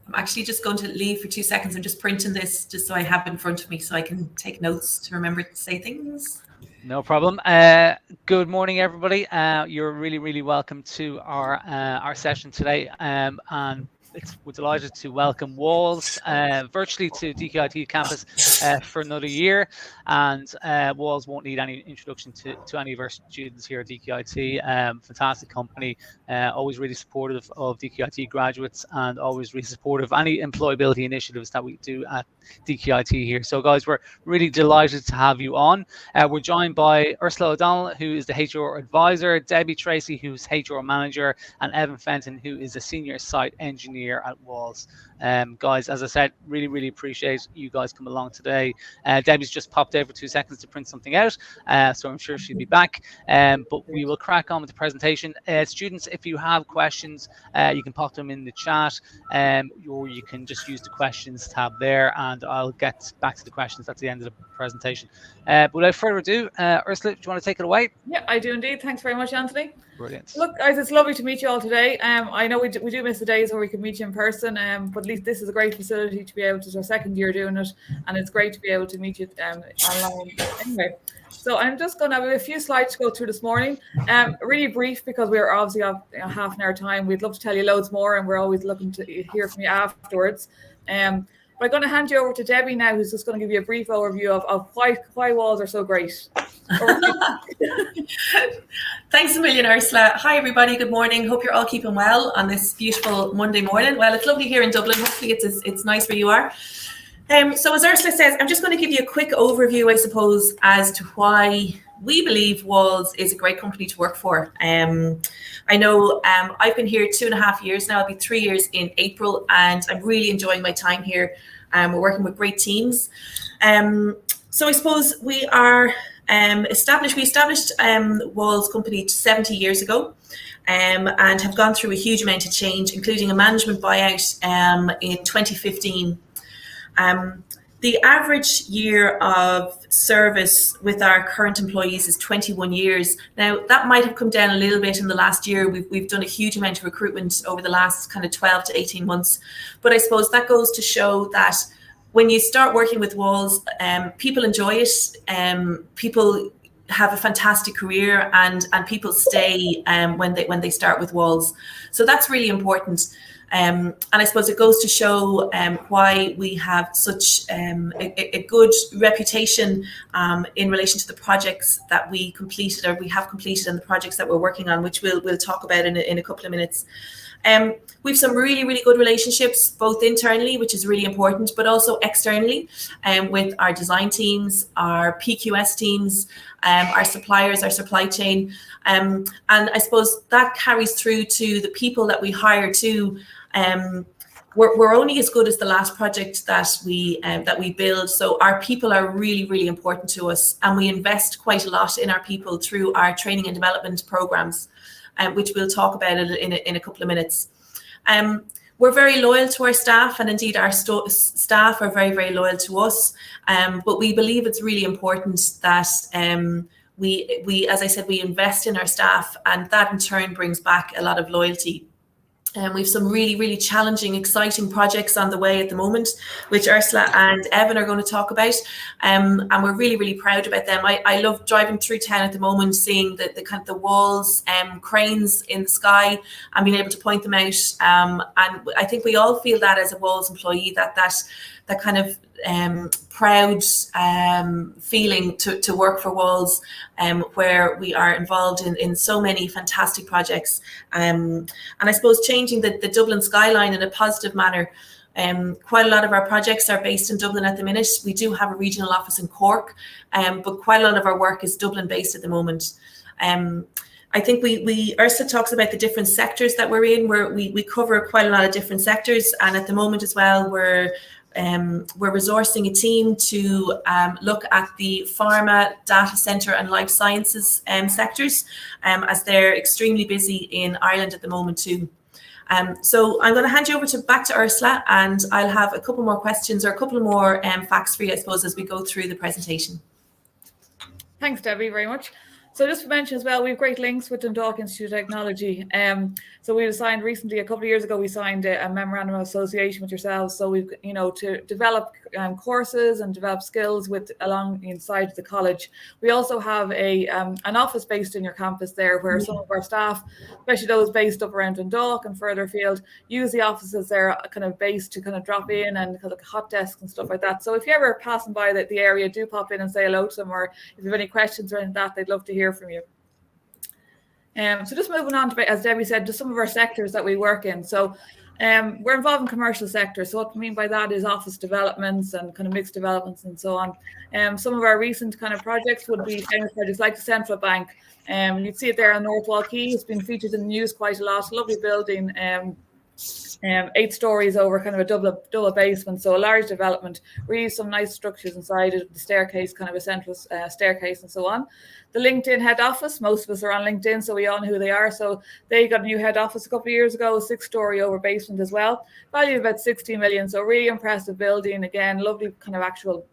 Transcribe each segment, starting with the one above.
I'm actually just going to leave for 2 seconds. I'm just printing this just so I have it in front of me so I can take notes to remember to say things. No problem. Good morning, everybody. You're really welcome to our session today, and we're delighted to welcome Walls virtually to DKIT campus for another year. And Walls won't need any introduction to any of our students here at DKIT. Fantastic company, always really supportive of DKIT graduates, and always really supportive of any employability initiatives that we do at DKIT here. So, guys, we're really delighted to have you on. We're joined by Ursula O'Donnell, who is the HR advisor, Debbie Tracy, who's HR manager, and Evan Fenton, who is a senior site engineer at Walls. Guys, as I said, really appreciate you guys coming along today. Debbie's just popped over 2 seconds to print something out, so I'm sure she'll be back. But we will crack on with the presentation. Students, if you have questions, you can pop them in the chat, or you can just use the questions tab there, and I'll get back to the questions at the end of the presentation. But without further ado, Ursula, do you want to take it away? Yeah, I do indeed. Thanks very much, Anthony. Brilliant. Look, guys, it's lovely to meet you all today. I know we do miss the days where we can meet you in person, but at least this is a great facility to be able to. It's our second year doing it, and it's great to be able to meet you online. Anyway, so I'm just going to have a few slides to go through this morning. Really brief, because we're obviously off half an hour time. We'd love to tell you loads more, and we're always looking to hear from you afterwards. But I'm going to hand you over to Debbie now, who's just going to give you a brief overview of why Walls are so great. Thanks a million, Ursula. Hi, everybody. Good morning. Hope you're all keeping well on this beautiful Monday morning. Well, it's lovely here in Dublin. Hopefully it's nice where you are. So as Ursula says, I'm just going to give you a quick overview, I suppose, as to why we believe Walls is a great company to work for. I know I've been here 2.5 years now. I'll be 3 years in April, and I'm really enjoying my time here. We're working with great teams. So I suppose we are established. We established Walls company 70 years ago, and have gone through a huge amount of change, including a management buyout in 2015. The average year of service with our current employees is 21 years. Now, that might have come down a little bit in the last year. We've done a huge amount of recruitment over the last kind of 12 to 18 months. But I suppose that goes to show that when you start working with Walls, people enjoy it. People have a fantastic career, and people stay when they start with Walls. So that's really important. And I suppose it goes to show why we have such a good reputation in relation to the projects that we completed, or we have completed, and the projects that we're working on, which we'll talk about in a couple of minutes. We've some really good relationships, both internally, which is really important, but also externally, with our design teams, our PQS teams, our suppliers, our supply chain. And I suppose that carries through to the people that we hire too. We're only as good as the last project that we build. So our people are really important to us, and we invest quite a lot in our people through our training and development programs, which we'll talk about in a couple of minutes. We're very loyal to our staff, and indeed our staff are very loyal to us. But we believe it's really important that we, as I said, we invest in our staff, and that in turn brings back a lot of loyalty. We've some really challenging, exciting projects on the way at the moment, which Ursula and Evan are going to talk about, and we're really proud about them. I love driving through town at the moment, seeing the kind of the Walls cranes in the sky, and being able to point them out. And I think we all feel that as a Walls employee, that kind of proud feeling to work for Walls, where we are involved in so many fantastic projects, and I suppose changing the Dublin skyline in a positive manner. Quite a lot of our projects are based in Dublin at the minute. We do have a regional office in Cork, but quite a lot of our work is Dublin based at the moment. I think Ursula talks about the different sectors that we're in, where we cover quite a lot of different sectors, and at the moment as well, we're resourcing a team to look at the pharma, data center, and life sciences sectors, as they're extremely busy in Ireland at the moment too. So I'm going to hand you over back to Ursula, and I'll have a couple more questions or a couple more facts for you, I suppose, as we go through the presentation. Thanks, Debbie, very much. So just to mention as well, we have great links with Dundalk Institute of Technology. So we signed recently, a couple of years ago, we signed a memorandum of association with yourselves. So we've, to develop courses and develop skills along inside the college. We also have an office based in your campus there, where some of our staff, especially those based up around Dundalk and further afield, use the offices there kind of based to kind of drop in and kind of hot desks and stuff like that. So if you're ever passing by the area, do pop in and say hello to them, or if you have any questions or anything like that, they'd love to hear from you. So just moving on to, as Debbie said, to some of our sectors that we work in. So we're involved in commercial sector. So what we mean by that is office developments and kind of mixed developments and so on. Some of our recent kind of projects would be famous projects like the Central Bank. You'd see it there on North Wall Quay. It's been featured in the news quite a lot. Lovely building. 8 stories over kind of a double basement, so a large development, really some nice structures inside it, the staircase, kind of a central staircase and so on. The LinkedIn head office, most of us are on LinkedIn, so we all know who they are. So they got a new head office a couple of years ago, a 6-story over basement as well, value of about 60 million. So really impressive building, again, lovely kind of actual,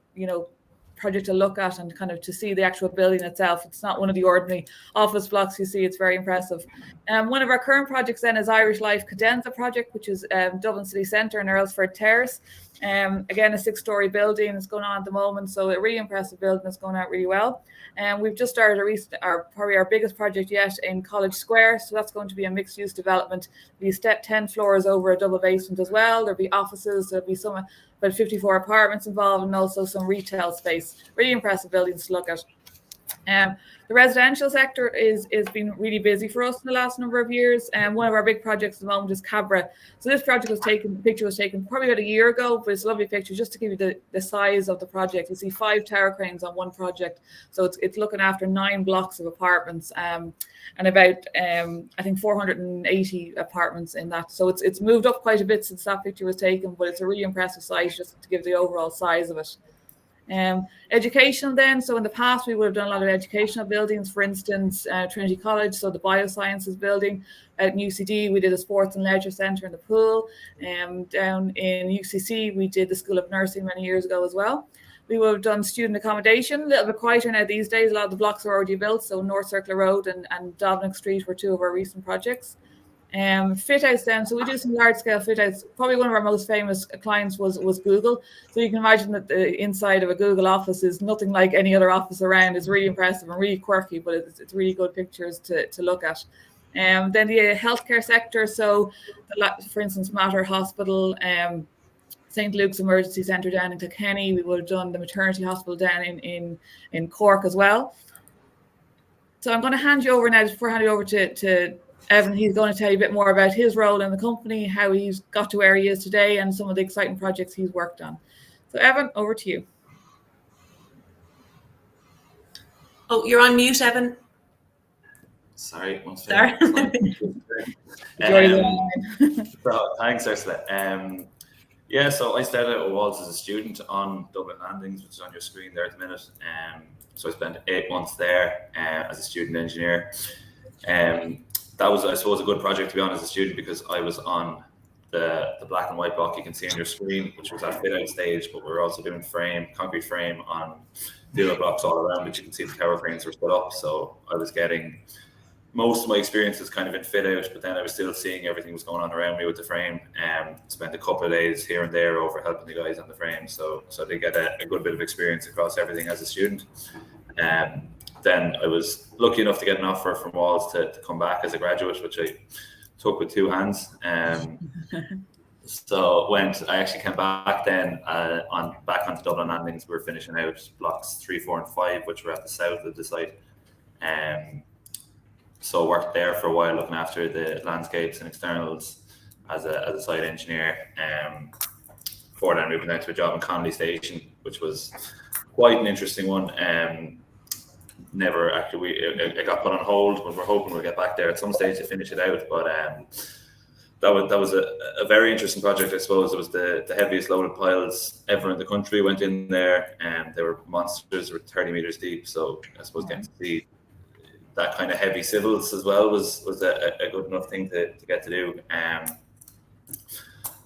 project to look at and kind of to see the actual building itself. It's not one of the ordinary office blocks you see. It's very impressive. One of our current projects then is Irish Life Cadenza project, which is Dublin City Centre in Earlsford Terrace. Again, a 6-story building is going on at the moment. So a really impressive building that's going out really well. And we've just started probably our biggest project yet in College Square. So that's going to be a mixed use development. There'll be 10 floors over a double basement as well. There'll be offices, there'll be about 54 apartments involved, and also some retail space. Really impressive buildings to look at. The residential sector is been really busy for us in the last number of years. And one of our big projects at the moment is Cabra. So this project the picture was taken probably about a year ago, but it's a lovely picture just to give you the size of the project. You see 5 tower cranes on one project. So it's looking after 9 blocks of apartments and about, I think 480 apartments in that. So it's moved up quite a bit since that picture was taken, but it's a really impressive size just to give the overall size of it. Education then, so in the past we would have done a lot of educational buildings, for instance, Trinity College, so the biosciences building. At UCD we did a sports and leisure centre in the pool. Down in UCC we did the School of Nursing many years ago as well. We would have done student accommodation, a little bit quieter now these days. A lot of the blocks are already built, so North Circular Road and Dominic Street were 2 of our recent projects. Fit outs then, so we do some large scale fit outs. Probably one of our most famous clients was Google. So you can imagine that the inside of a Google office is nothing like any other office around. It's really impressive and really quirky, but it's really good pictures to look at. Then the healthcare sector, so for instance Mater Hospital, St. Luke's Emergency Centre down in Kilkenny. We would have done the maternity hospital down in Cork as well. So I'm going to hand you over now, before I hand it over to Evan. He's going to tell you a bit more about his role in the company, how he's got to where he is today, and some of the exciting projects he's worked on. So Evan, over to you. Oh, you're on mute, Evan. Sorry, one second. So, thanks, Ursula. Yeah, so I started at Walls as a student on Dublin Landings, which is on your screen there at the minute. So I spent 8 months there as a student engineer. That was, I suppose, a good project to be on as a student, because I was on the black and white block you can see on your screen, which was at fit out stage, but we were also doing concrete frame on the other blocks all around, which you can see the tower cranes were put up. So I was getting most of my experiences kind of in fit out, but then I was still seeing everything was going on around me with the frame. Spent a couple of days here and there over helping the guys on the frame. So they get a good bit of experience across everything as a student. Then I was lucky enough to get an offer from Walls to come back as a graduate, which I took with 2 hands. So I actually came back then back onto Dublin Landings. We were finishing out blocks 3, 4, and 5, which were at the south of the site. So worked there for a while, looking after the landscapes and externals as a site engineer. Before then, moving down to a job in Connolly Station, which was quite an interesting one. Never actually, it got put on hold, but we're hoping we'll get back there at some stage to finish it out. But that was a very interesting project, I suppose. It was the heaviest loaded piles ever in the country went in there, and they were monsters, they were 30 meters deep. So I suppose getting to see that kind of heavy civils as well was a good enough thing to get to do.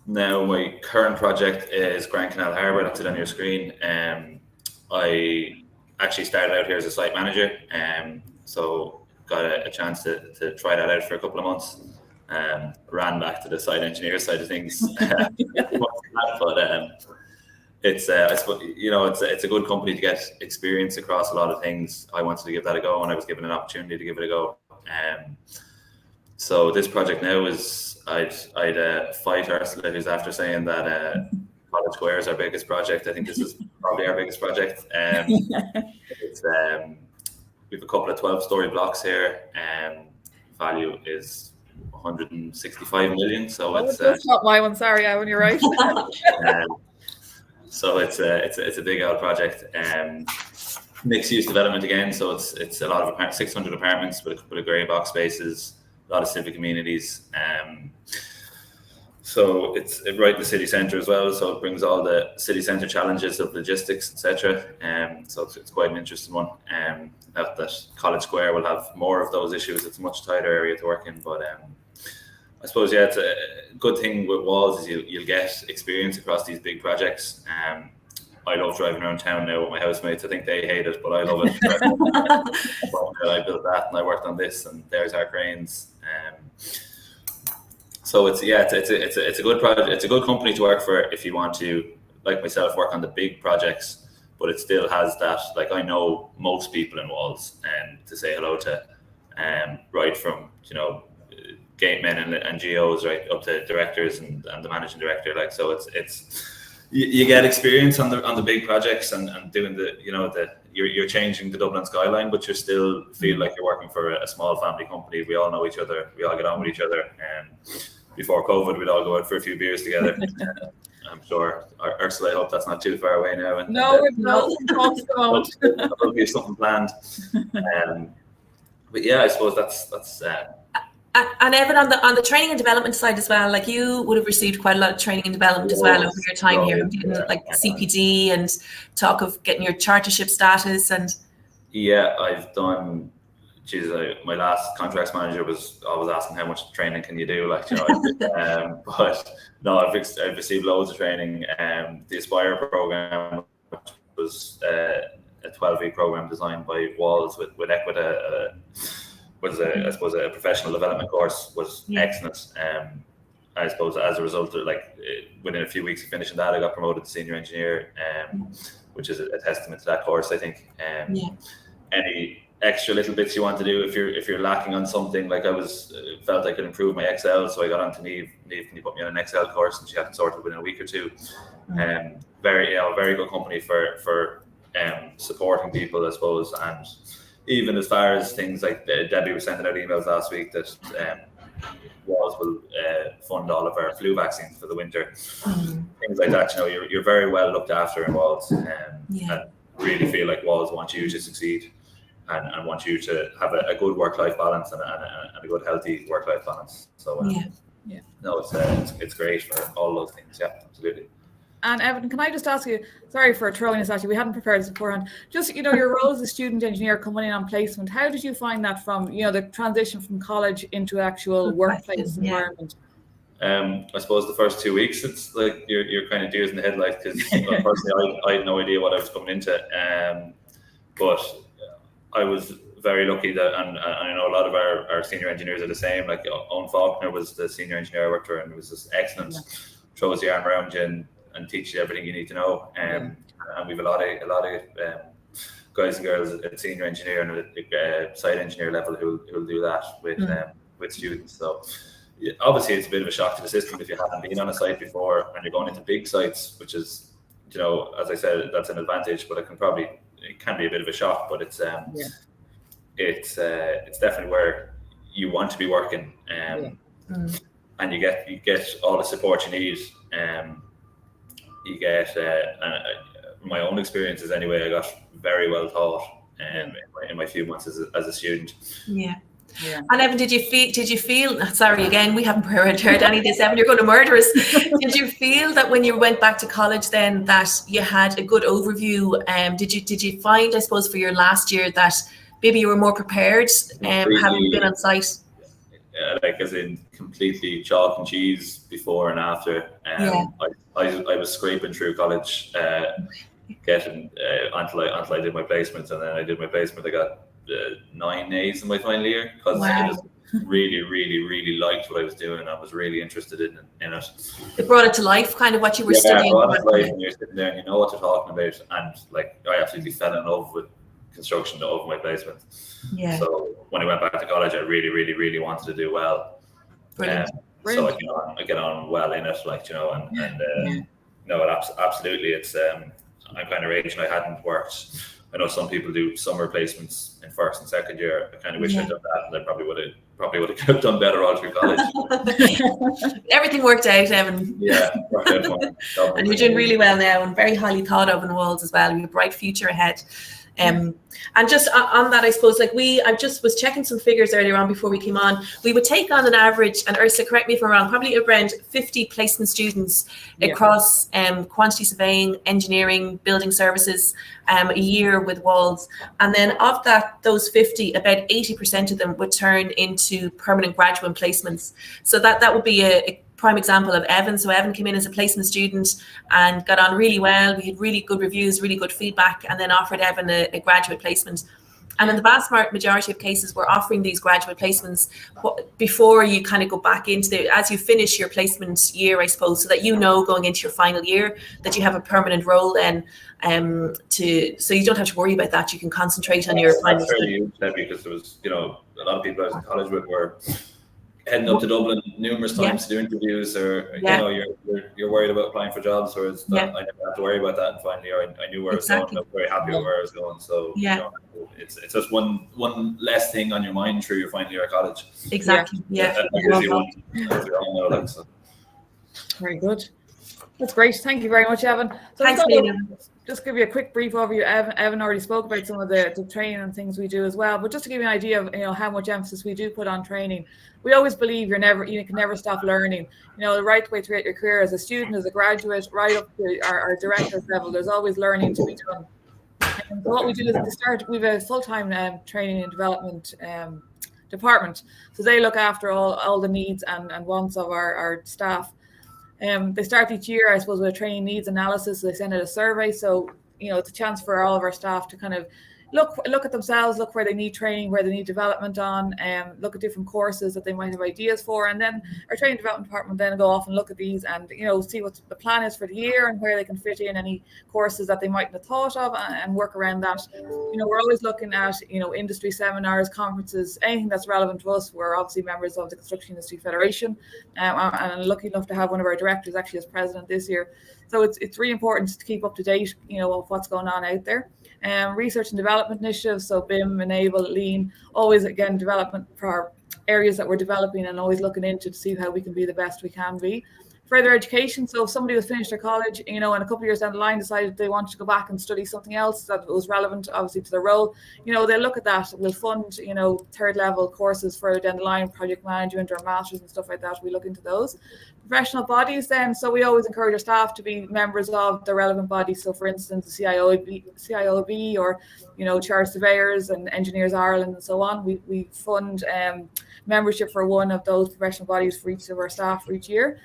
Now my current project is Grand Canal Harbour. That's it on your screen. I actually started out here as a site manager. So got a chance to try that out for a couple of months. Ran back to the site engineer side of things. But it's I suppose, you know, it's a good company to get experience across a lot of things. I wanted to give that a go, and I was given an opportunity to give it a go. So this project now is I'd fight Ursula, who's after saying that College Square is our biggest project. I think this is probably our biggest project. It's we have a couple of 12-story blocks here. Value is 165 million. So it's not my one. Sorry, Ivan, you're right. So it's a big old project. Mixed use development again. So it's a lot of 600 apartments with a couple of grey box spaces, a lot of civic amenities. So it's right in the city centre as well. So it brings all the city centre challenges of logistics, etc. So it's quite an interesting one. That College Square will have more of those issues. It's a much tighter area to work in, but I suppose, yeah, it's a good thing with Walls is you'll get experience across these big projects. I love driving around town now with my housemates. I think they hate it, but I love it. I built that and I worked on this, and there's our cranes. So it's a good project. It's a good company to work for if you want to, like myself, work on the big projects. But it still has that, like, I know most people in Walls, to say hello to, right from, you know, gatemen and GOs right up to directors and the managing director. Like, so it's you get experience on the big projects and doing the, you know, you're changing the Dublin skyline, but you still feel like you're working for a small family company. We all know each other. We all get on with each other. Before COVID, we'd all go out for a few beers together. I'm sure, Ursula, I hope that's not too far away now. No, there'll be something planned. But yeah, I suppose that's. And Evan, on the training and development side as well, like you would have received quite a lot of training and development as well over your time here, like CPD and talk of getting your chartership status and. Yeah, I've done. My last contracts manager was always asking how much training can you do, like, you know. But no, I've received loads of training. The Aspire program, which was a 12-week program designed by Walls with Equita, was I suppose a professional development course, was excellent. I suppose as a result of, like, within a few weeks of finishing that, I got promoted to senior engineer, which is a testament to that course, I think. Any extra little bits you want to do if you're lacking on something, like I felt I could improve my Excel, so I got on to Neve, can you put me on an Excel course, and she had it sorted within a week or two. Very good company for supporting people, I suppose. And even as far as things like Debbie was sending out emails last week that Walls will fund all of our flu vaccines for the winter, things like that. You know, you're very well looked after in Walls, and really feel like Walls want you to succeed. And want you to have a good work-life balance and a good, healthy work-life balance. So no, it's great for all those things. Yeah, absolutely. And Evan, can I just ask you? Sorry for throwing this at you. We hadn't prepared this beforehand. Just, you know, your role as a student engineer coming in on placement. How did you find that from, you know, the transition from college into actual workplace environment? I suppose the first 2 weeks, it's like you're kind of deers in the headlights because personally I had no idea what I was coming into. But I was very lucky that, and I know a lot of our senior engineers are the same. Like Owen Faulkner was the senior engineer I worked for, and it was just excellent. Throws the arm around you and teaches you everything you need to know. And we've a lot of guys and girls at senior engineer and site engineer level who'll do that with students. So obviously it's a bit of a shock to the system if you haven't been on a site before and you're going into big sites, which is, you know, as I said, that's an advantage, but it can be a bit of a shock, but it's definitely where you want to be working, and you get all the support you need. You get my own experiences anyway. I got very well taught in my few months as a student. And Evan, did you feel? Sorry, again, we haven't heard any of this. Evan, you're going to murder us. Did you feel that when you went back to college, then that you had a good overview? Did you find, I suppose, for your last year that maybe you were more prepared, having been on site? Like as in completely chalk and cheese before and after. I was scraping through college, getting until I did my placement, and then I did my placement. I got 9 A's in my final year because I just really liked what I was doing. I was really interested in it. It brought it to life, kind of what you were studying. Yeah, brought it to life, and you're sitting there and you know what they're talking about, and like I absolutely fell in love with construction over my placement. Yeah. So when I went back to college, I really wanted to do well. Brilliant. So I get on well in it, like, you know, and no, absolutely. It's I'm kind of raging I hadn't worked. I know some people do summer placements in first and second year. I kind of wish I'd done that, and I probably would have done better all through college. Everything worked out, Evan. Yeah, worked out fine. And you're doing really well now, and very highly thought of in Wolds as well. You have a bright future ahead. And just on that, I suppose, like I just was checking some figures earlier on before we came on. We would take on an average, and Ursula, correct me if I'm wrong, probably around 50 placement students across quantity surveying, engineering, building services a year with Wolds. And then of those 50, about 80% of them would turn into permanent graduate placements. So that would be a prime example of Evan. So Evan came in as a placement student and got on really well. We had really good reviews, really good feedback, and then offered Evan a graduate placement. And in the vast majority of cases, we're offering these graduate placements before you kind of go back into as you finish your placement year, I suppose, so that you know going into your final year that you have a permanent role then, so you don't have to worry about that. You can concentrate on your final year. That's very huge, because there was, you know, a lot of people I was in college with were heading up to Dublin numerous times to do interviews, or you know, you're worried about applying for jobs, whereas I never had to worry about that. And finally, I knew where I was going. I was very happy with where I was going. So you know, it's just one less thing on your mind through your final year of college. Exactly. Very good. That's great. Thank you very much, Evan. So thanks, just give you a quick brief overview. Evan already spoke about some of the training and things we do as well, but just to give you an idea of, you know, how much emphasis we do put on training. We always believe you can never stop learning. You know, the right way throughout your career as a student, as a graduate, right up to our director's level, there's always learning to be done. And so what we do is at the start, we have a full-time training and development department. So they look after all the needs and wants of our staff. They start each year, I suppose, with a training needs analysis. So they send out a survey. So, you know, it's a chance for all of our staff to kind of look at themselves, look where they need training, where they need development on, look at different courses that they might have ideas for. And then our training development department then go off and look at these and, you know, see what the plan is for the year and where they can fit in any courses that they mightn't have thought of and work around that. You know, we're always looking at, you know, industry seminars, conferences, anything that's relevant to us. We're obviously members of the Construction Industry Federation, and I'm lucky enough to have one of our directors actually as president this year. So it's really important to keep up to date, you know, of what's going on out there. Research and development initiatives, so BIM, Enable, Lean, always again development for our areas that we're developing and always looking into to see how we can be the best we can be. Further education, so if somebody was finished their college, you know, and a couple of years down the line decided they wanted to go back and study something else that was relevant obviously to their role, you know, they'll look at that. We'll fund, you know, third level courses further down the line, project management or masters and stuff like that. We look into those. Professional bodies then, so we always encourage our staff to be members of the relevant bodies. So for instance, the CIOB or, you know, Chartered Surveyors and Engineers Ireland and so on. We fund membership for one of those professional bodies for each of our staff for each year.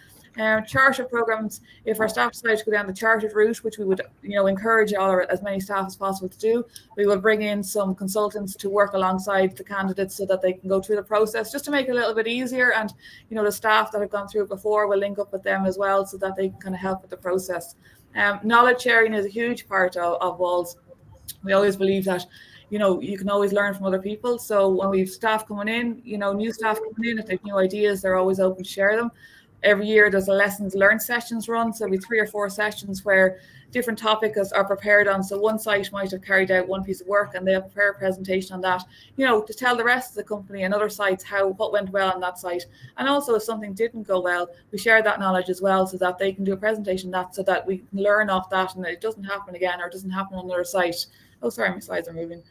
Chartered programs, if our staff decide to go down the chartered route, which we would, you know, encourage as many staff as possible to do, we will bring in some consultants to work alongside the candidates so that they can go through the process just to make it a little bit easier. And, you know, the staff that have gone through it before will link up with them as well so that they can kind of help with the process. Knowledge sharing is a huge part of Wolds. We always believe that, you know, you can always learn from other people. So when we have staff coming in, you know, new staff coming in, if they have new ideas, they're always open to share them. Every year there's a lessons learned sessions run. So we 3 or 4 sessions where different topics are prepared on. So one site might have carried out one piece of work and they'll prepare a presentation on that, you know, to tell the rest of the company and other sites what went well on that site. And also if something didn't go well, we share that knowledge as well so that they can do a presentation so that we can learn off that and it doesn't happen again or it doesn't happen on another site. Oh, sorry, my slides are moving.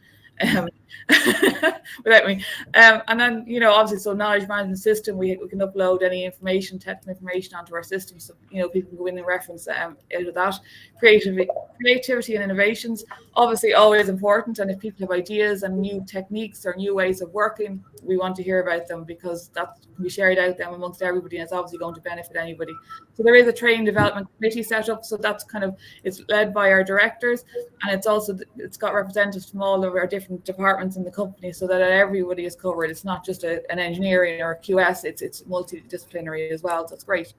Without me. And then, you know, obviously, so knowledge management system, we can upload any information, technical information onto our system. So, you know, people can go in and reference out of that. Creativity and innovations, obviously always important. And if people have ideas and new techniques or new ways of working, we want to hear about them because that can be shared out then amongst everybody and it's obviously going to benefit anybody. So there is a training development committee set up. So that's it's led by our directors and it's got representatives from all of our different different departments in the company so that everybody is covered. It's not just an engineering or a QS, it's multidisciplinary as well. So it's great.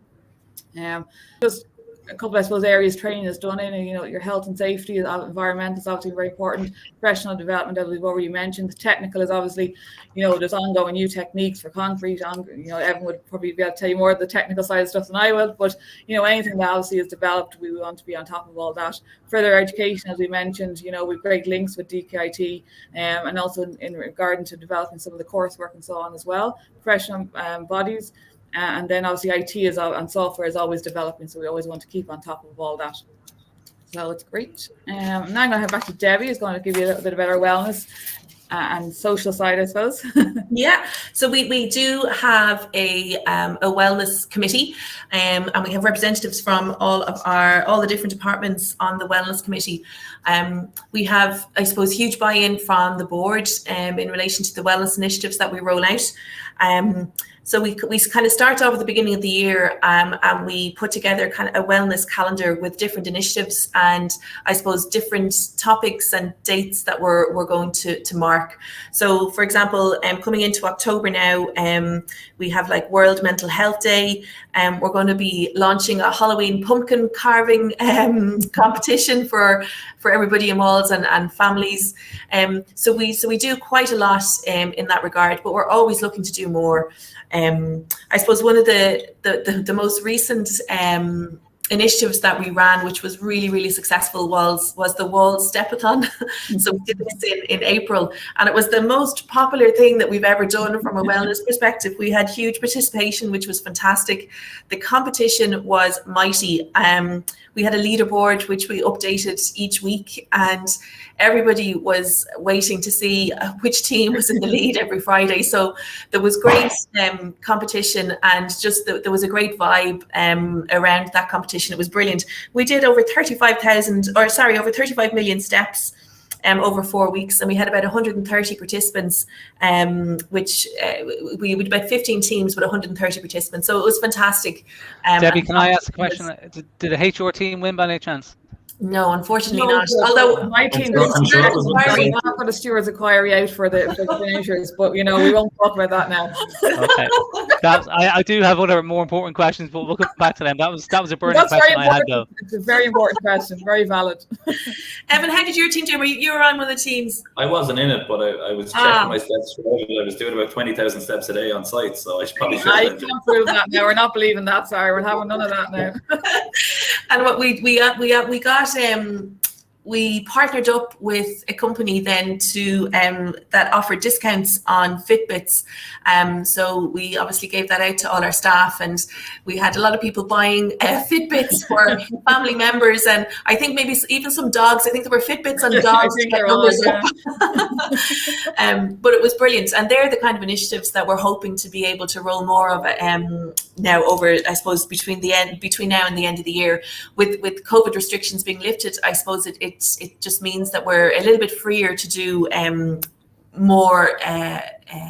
Just a couple, I suppose, areas training is done in, your health and safety, environment is obviously very important. Professional development, as we've already mentioned. Technical is obviously, there's ongoing new techniques for concrete. Evan would probably be able to tell you more of the technical side of stuff than I will, but, anything that obviously is developed, we want to be on top of all that. Further education, as we mentioned, we've great links with DKIT, and also in regard to developing some of the coursework and so on as well. Professional bodies. And then obviously IT and software is always developing, so we always want to keep on top of all that. So it's great. Now I'm going to head back to Debbie, who's going to give you a little bit about our wellness and social side, I suppose. Yeah, so we do have a wellness committee, and we have representatives from all the different departments on the wellness committee. We have, I suppose, huge buy-in from the board in relation to the wellness initiatives that we roll out. So we kind of start off at the beginning of the year, and we put together kind of a wellness calendar with different initiatives and, I suppose, different topics and dates that we're going to mark. So, for example, coming into October now, we have like World Mental Health Day, and we're going to be launching a Halloween pumpkin carving competition for everybody in Walls and families. So we do quite a lot in that regard, but we're always looking to do more. I suppose one of the most recent initiatives that we ran, which was really, really successful, was the Walls Stepathon. So we did this in April, and it was the most popular thing that we've ever done from a wellness perspective. We had huge participation, which was fantastic. The competition was mighty. We had a leaderboard which we updated each week, and everybody was waiting to see which team was in the lead every Friday. So there was great competition, and just there was a great vibe around that competition. It was brilliant. We did over 35 million steps over 4 weeks, and we had about 130 participants, which we had about 15 teams with 130 participants. So it was fantastic. Debbie, can I ask a question? Did the HR team win by any chance? No, unfortunately not. Although my team is not for the Stewards Inquiry out for the finishers, but we won't talk about that now. Okay, I do have other more important questions, but we'll come back to them. That was a burning question I had, though. It's a very important question, very valid. Evan, how did your team do? You were on one of the teams. I wasn't in it, but I was checking my steps. I was doing about 20,000 steps a day on site, so I probably should. I can't prove that now. We're not believing that. Sorry, we're having none of that now. And what we got. We partnered up with a company then to that offered discounts on Fitbits. So we obviously gave that out to all our staff, and we had a lot of people buying Fitbits for family members, and I think maybe even some dogs. I think there were Fitbits on dogs. But it was brilliant, and they're the kind of initiatives that we're hoping to be able to roll more of now over, I suppose, between now and the end of the year. With COVID restrictions being lifted, I suppose it just means that we're a little bit freer to do more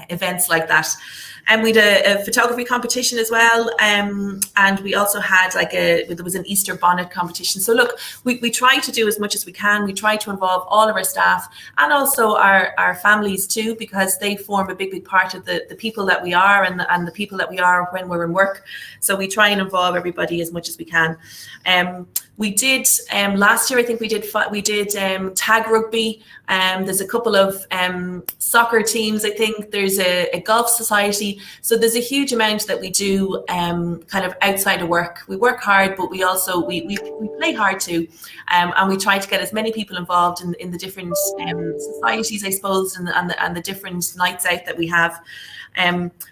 events like that. And we had a photography competition as well, and we also had there was an Easter bonnet competition. So look, we try to do as much as we can. We try to involve all of our staff and also our families too, because they form a big part of the people that we are and the people that we are when we're in work. So we try and involve everybody as much as we can. We did last year. I think we did tag rugby. There's a couple of soccer teams. I think there's a golf society. So there's a huge amount that we do kind of outside of work. We work hard, but we also we play hard too, and we try to get as many people involved in the different societies, I suppose, and the different nights out that we have.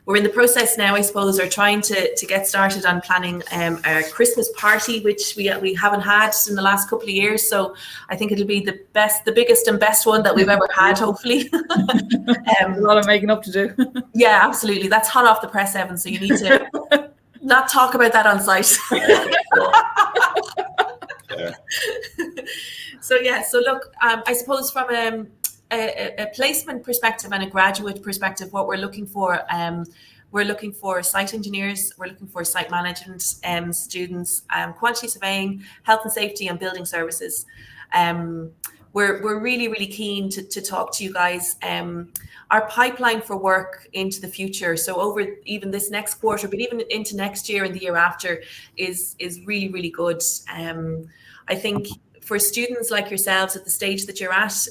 We're in the process now, I suppose, or trying to get started on planning a Christmas party, which we haven't had in the last couple of years. So I think it'll be the biggest and best one that we've ever had, hopefully. A lot of making up to do. Yeah, absolutely. That's hot off the press, Evan. So you need to not talk about that on site. So look, I suppose from a placement perspective and a graduate perspective, what we're looking for site engineers, we're looking for site management students, quantity surveying, health and safety, and building services. we're really keen to talk to you guys. Our pipeline for work into the future, so over even this next quarter, but even into next year and the year after, is really good. I think for students like yourselves at the stage that you're at,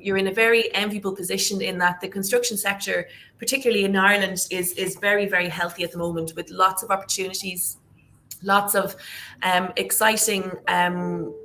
you're in a very enviable position in that the construction sector, particularly in Ireland, is very healthy at the moment, with lots of opportunities, lots of exciting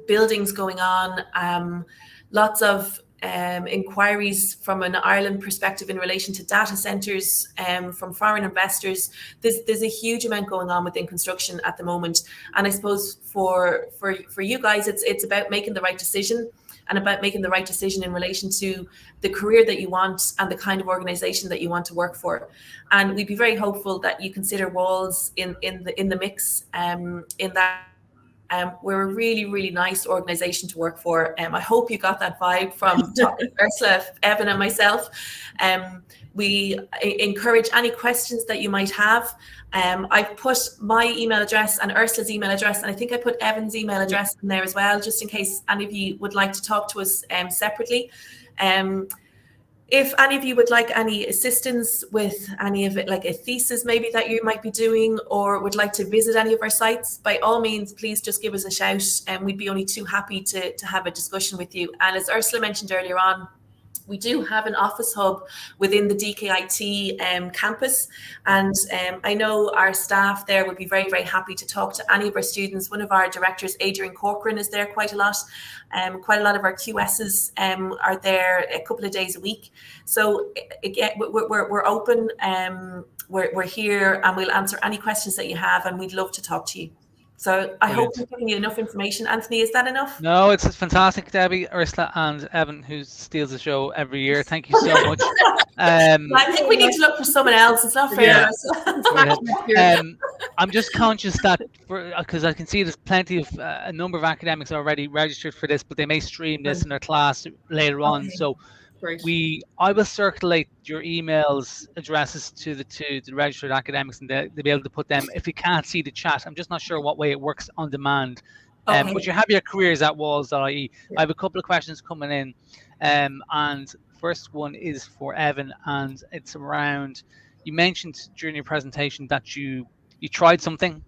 buildings going on, lots of inquiries from an Ireland perspective in relation to data centres from foreign investors. There's a huge amount going on within construction at the moment, and I suppose for you guys, it's about making the right decision, and about making the right decision in relation to the career that you want and the kind of organisation that you want to work for. And we'd be very hopeful that you consider Walls in the mix, in that. We're a really nice organisation to work for. I hope you got that vibe from Ursula, Evan and myself. We encourage any questions that you might have. I've put my email address and Ursula's email address, and I think I put Evan's email address in there as well, just in case any of you would like to talk to us separately. If any of you would like any assistance with any of it, like a thesis maybe that you might be doing, or would like to visit any of our sites, by all means, please just give us a shout, and we'd be only too happy to have a discussion with you. And as Ursula mentioned earlier on, we do have an office hub within the DKIT campus, and I know our staff there would be very happy to talk to any of our students. One of our directors, Adrian Corcoran, is there quite a lot. Quite a lot of our QSs are there a couple of days a week. So again, we're open. We're here, and we'll answer any questions that you have, and we'd love to talk to you. So I hope I'm giving you enough information. Anthony, is that enough? No, it's fantastic, Debbie, Ursula, and Evan, who steals the show every year. Thank you so much. I think we need to look for someone else. It's not fair. Yeah. I'm just conscious that, because I can see there's plenty of a number of academics already registered for this, but they may stream this in their class later on. So I will circulate your emails addresses to the registered academics, and they'll be able to put them. If you can't see the chat, I'm just not sure what way it works on demand. But you have your careers at walls.ie. I have a couple of questions coming in, and first one is for Evan, and it's around, you mentioned during your presentation that you tried something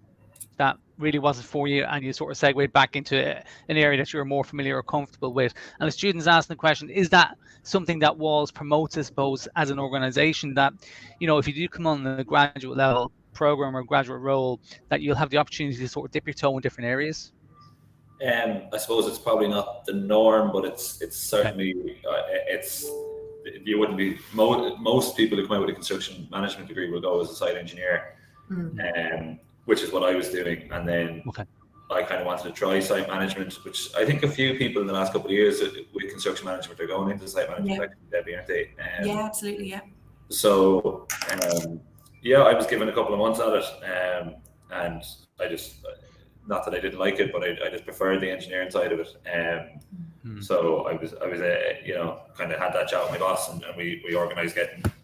that really wasn't for you, and you sort of segued back into an area that you're more familiar or comfortable with. And the students asking the question, is that something that Walls promotes, I suppose, as an organisation, that, you know, if you do come on the graduate level program or graduate role, that you'll have the opportunity to sort of dip your toe in different areas? I suppose it's probably not the norm, but it's certainly you wouldn't be, most people who come out with a construction management degree will go as a site engineer, which is what I was doing, and then I kind of wanted to try site management, which I think a few people in the last couple of years with construction management are going into site management, like Debbie, aren't they? Yeah, absolutely, yeah. So I was given a couple of months at it, and I just, not that I didn't like it, but I just preferred the engineering side of it. So I was kind of had that chat with my boss, and we organised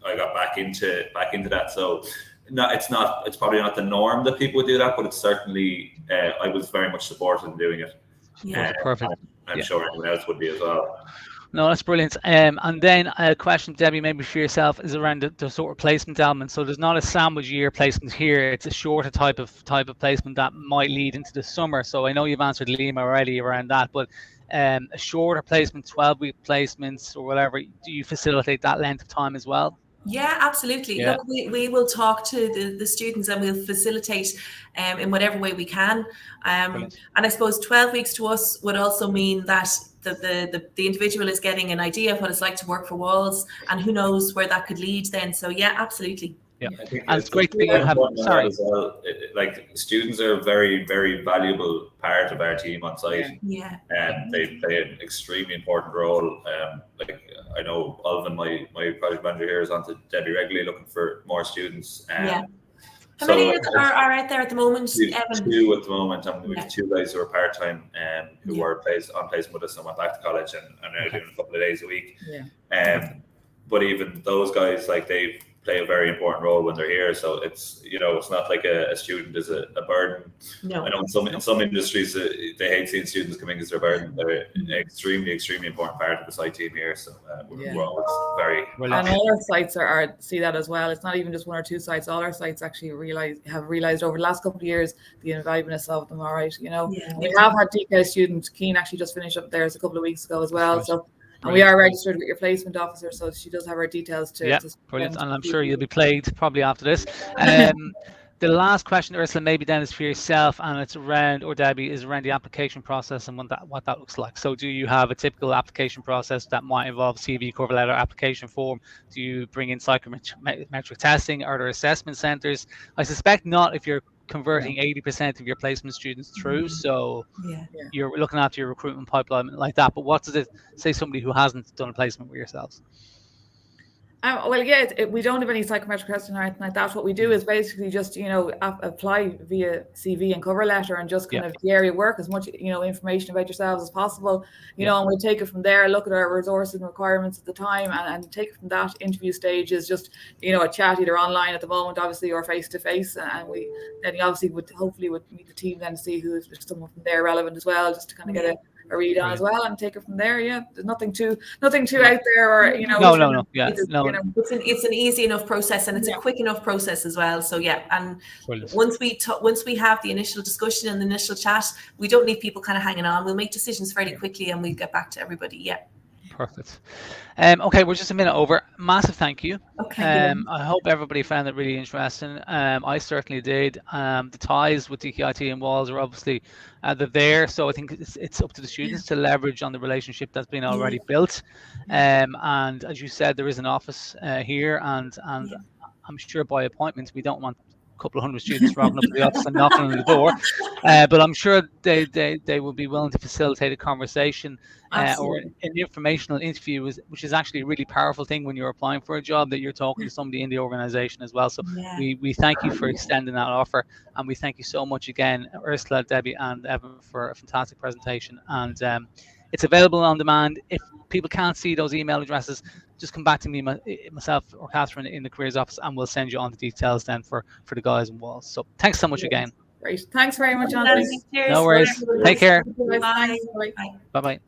I got back into that. So it's probably not the norm that people would do that, but it's certainly, I was very much supported in doing it. Yeah, perfect. I'm sure anyone else would be as well. No, that's brilliant. And then a question, Debbie, maybe for yourself, is around the sort of placement element. So there's not a sandwich year placement here. It's a shorter type of placement that might lead into the summer. So I know you've answered Lima already around that, but a shorter placement, 12-week placements or whatever, do you facilitate that length of time as well? Yeah, absolutely. Yeah. Look, we will talk to the students, and we'll facilitate in whatever way we can. And I suppose 12 weeks to us would also mean that the individual is getting an idea of what it's like to work for Walls, and who knows where that could lead then. So yeah, absolutely. Yeah, I think and it's great that you have. Sorry, as well. Like, students are a very valuable part of our team on site. Yeah, and they play an extremely important role. Like, I know Alvin, my project manager here, is on to Debbie regularly looking for more students. How many are out there at the moment, Evan? Two at the moment, and we have two guys who are part-time, who were on placement with us and went back to college and are now doing a couple of days a week. But even those guys, like, they've play a very important role when they're here. So it's, it's not like a student is a burden. No. I know in some industries they hate seeing students come in because they're a burden. They're an extremely important part of the site team here. So we're always very and all our sites are see that as well. It's not even just one or two sites. All our sites actually have realized over the last couple of years the invaluableness of them. All right, we have had DK student Keen actually just finished up theirs a couple of weeks ago as well. So. And we are registered with your placement officer, so she does have her details too. Yeah, brilliant. And I'm sure you'll be played probably after this. The last question, Ursula, maybe then is for yourself, and it's around, or Debbie, is around the application process and what that looks like. So do you have a typical application process that might involve CV, cover letter, application form? Do you bring in psychometric testing? Are there assessment centres? I suspect not if you're converting 80% of your placement students through. So you're looking after your recruitment pipeline like that. But what does it say somebody who hasn't done a placement with yourselves? We don't have any psychometric testing or anything like that. What we do is basically just, apply via CV and cover letter and just kind of the area work as much, information about yourselves as possible, and we take it from there, look at our resources and requirements at the time and take it from that. Interview stage is just, a chat either online at the moment, obviously, or face to face. And we then obviously would meet the team then to see who, if there's someone from there relevant as well, just to kind of get a read on as well and take it from there. There's nothing too out there, or no. It's an easy enough process, and it's a quick enough process as well. So and once we have the initial discussion and the initial chat, we don't leave people kind of hanging on. We'll make decisions fairly quickly and we'll get back to everybody. Perfect. Okay, we're just a minute over. Massive thank you. Okay. I hope everybody found it really interesting. I certainly did. The ties with DKIT and Walls are obviously they're there, so I think it's up to the students to leverage on the relationship that's been already built. And as you said, there is an office here, and I'm sure by appointment we don't want a couple of hundred students rocking up to the office and knocking on the door, but I'm sure they will be willing to facilitate a conversation or an informational interview, which is actually a really powerful thing when you're applying for a job, that you're talking to somebody in the organization as well. So we thank you for extending that offer, and we thank you so much again, Ursula, Debbie and Evan, for a fantastic presentation. And it's available on demand. If people can't see those email addresses, just come back to me, myself or Catherine in the careers office, and we'll send you on the details then for the guys and Walls. So thanks so much again. Great. Thanks very much, Anthony. No worries. Take care. Bye. Bye-bye.